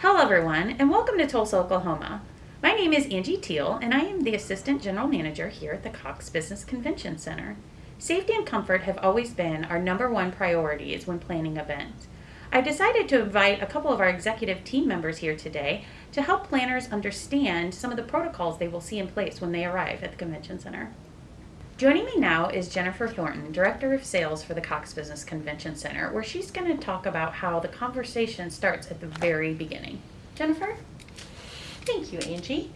Hello, everyone, and welcome to Tulsa, Oklahoma. My name is Angie Teal, and I am the Assistant General Manager here at the Cox Business Convention Center. Safety and comfort have always been our number one priorities when planning events. I decided to invite a couple of our executive team members here today to help planners understand some of the protocols they will see in place when they arrive at the Convention Center. Joining me now is Jennifer Thornton, Director of Sales for the Cox Business Convention Center, where she's going to talk about how the conversation starts at the very beginning. Jennifer? Thank you, Angie.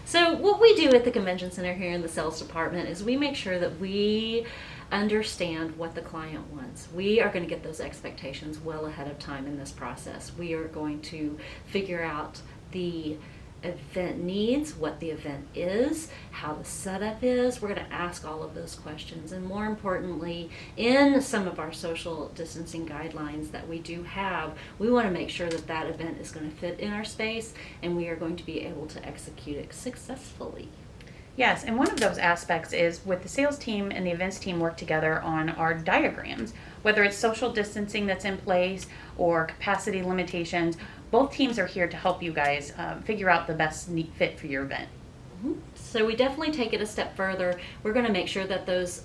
So what we do at the Convention Center here in the sales department is we make sure that we understand what the client wants. We are going to get those expectations well ahead of time in this process. We are going to figure out the event needs, what the event is, how the setup is. We're going to ask all of those questions, and more importantly, in some of our social distancing guidelines that we do have, we want to make sure that that event is going to fit in our space and we are going to be able to execute it successfully. Yes, and one of those aspects is with the sales team and the events team work together on our diagrams, whether it's social distancing that's in place or capacity limitations. Both teams are here to help you guys figure out the best fit for your event. So we definitely take it a step further. We're going to make sure that those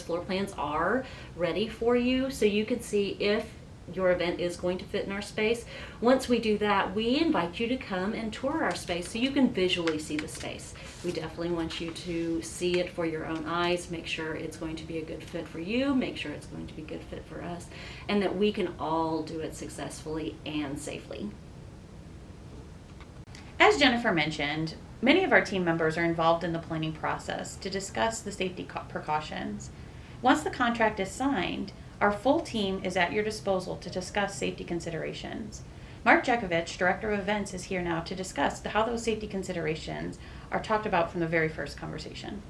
floor plans are ready for you so you can see if your event is going to fit in our space. Once we do that, we invite you to come and tour our space so you can visually see the space. We definitely want you to see it for your own eyes, make sure it's going to be a good fit for you, make sure it's going to be a good fit for us, and that we can all do it successfully and safely. As Jennifer mentioned, many of our team members are involved in the planning process to discuss the safety precautions. Once the contract is signed, our full team is at your disposal to discuss safety considerations. Mark Jekovich, Director of Events, is here now to discuss how those safety considerations are talked about from the very first conversation.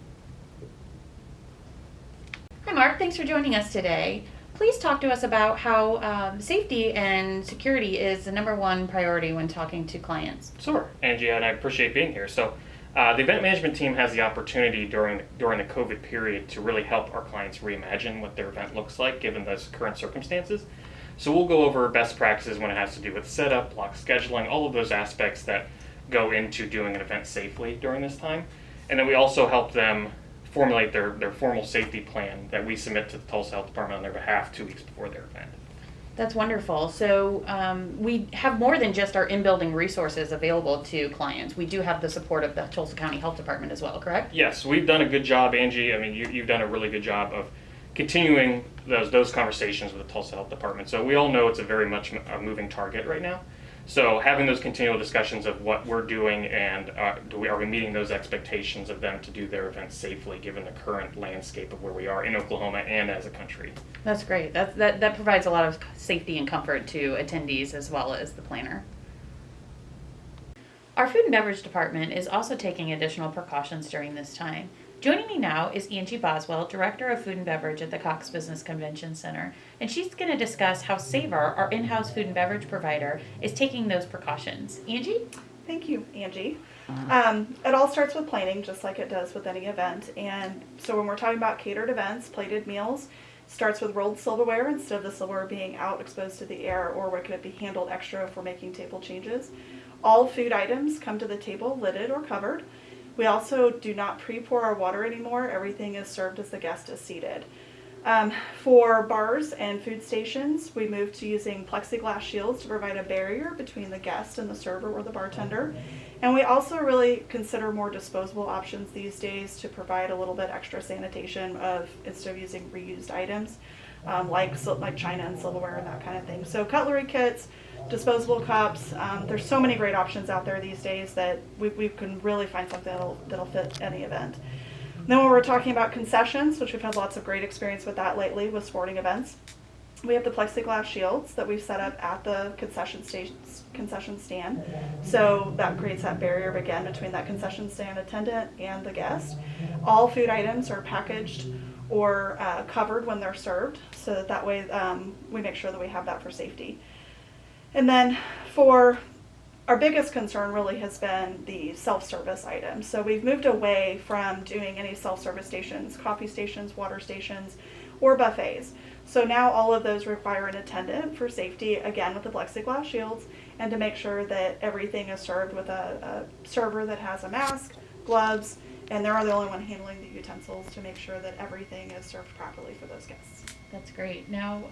Hi Mark, thanks for joining us today. Please talk to us about how safety and security is the number one priority when talking to clients. Sure, Angie, and I appreciate being here. So the event management team has the opportunity during the COVID period to really help our clients reimagine what their event looks like given those current circumstances. So we'll go over best practices when it has to do with setup, block scheduling, all of those aspects that go into doing an event safely during this time. And then we also help them formulate their formal safety plan that we submit to the Tulsa Health Department on their behalf 2 weeks before their event. That's wonderful. So we have more than just our in-building resources available to clients. We do have the support of the Tulsa County Health Department as well, correct? Yes, we've done a good job, Angie. I mean, you've done a really good job of continuing those conversations with the Tulsa Health Department. So we all know it's a very much a moving target right now. So having those continual discussions of what we're doing and are we meeting those expectations of them to do their events safely given the current landscape of where we are in Oklahoma and as a country. That's great. That provides a lot of safety and comfort to attendees as well as the planner. Our food and beverage department is also taking additional precautions during this time. Joining me now is Angie Boswell, Director of Food and Beverage at the Cox Business Convention Center, and she's going to discuss how Savor, our in-house food and beverage provider, is taking those precautions. Angie? Thank you, Angie. It all starts with planning, just like it does with any event. And so when we're talking about catered events, plated meals, starts with rolled silverware instead of the silverware being out exposed to the air, or where could it be handled extra for making table changes. All food items come to the table lidded or covered. We also do not pre-pour our water anymore. Everything is served as the guest is seated. For bars and food stations, we moved to using plexiglass shields to provide a barrier between the guest and the server or the bartender. And we also really consider more disposable options these days to provide a little bit extra sanitation instead of using reused items, like china and silverware and that kind of thing. So cutlery kits, disposable cups. There's so many great options out there these days that we can really find something that'll fit any event. Then when we're talking about concessions, which we've had lots of great experience with that lately with sporting events, we have the plexiglass shields that we've set up at the concession stand. So that creates that barrier again between that concession stand attendant and the guest. All food items are packaged or covered when they're served, so that way we make sure that we have that for safety. And then for our biggest concern really has been the self-service items. So we've moved away from doing any self-service stations, coffee stations, water stations, or buffets. So now all of those require an attendant for safety, again with the plexiglass shields, and to make sure that everything is served with a server that has a mask, gloves, and they're the only one handling the utensils to make sure that everything is served properly for those guests. That's great. Now,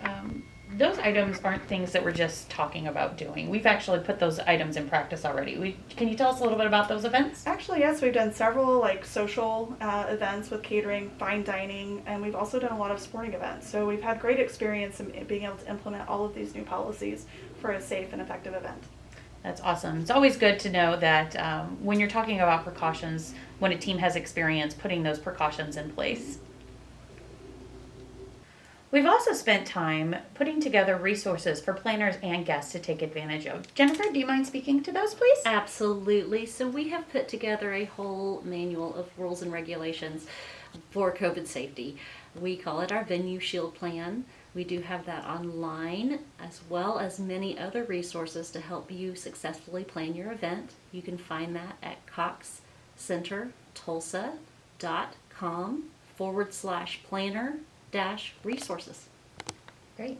those items aren't things that we're just talking about doing. We've actually put those items in practice already. Can you tell us a little bit about those events? Actually, yes, we've done several like social events with catering, fine dining, and we've also done a lot of sporting events. So we've had great experience in being able to implement all of these new policies for a safe and effective event. That's awesome. It's always good to know that when you're talking about precautions, when a team has experience putting those precautions in place. We've also spent time putting together resources for planners and guests to take advantage of. Jennifer, do you mind speaking to those, please? Absolutely. So we have put together a whole manual of rules and regulations for COVID safety. We call it our Venue Shield Plan. We do have that online, as well as many other resources to help you successfully plan your event. You can find that at coxcentertulsa.com/planner-resources. Great.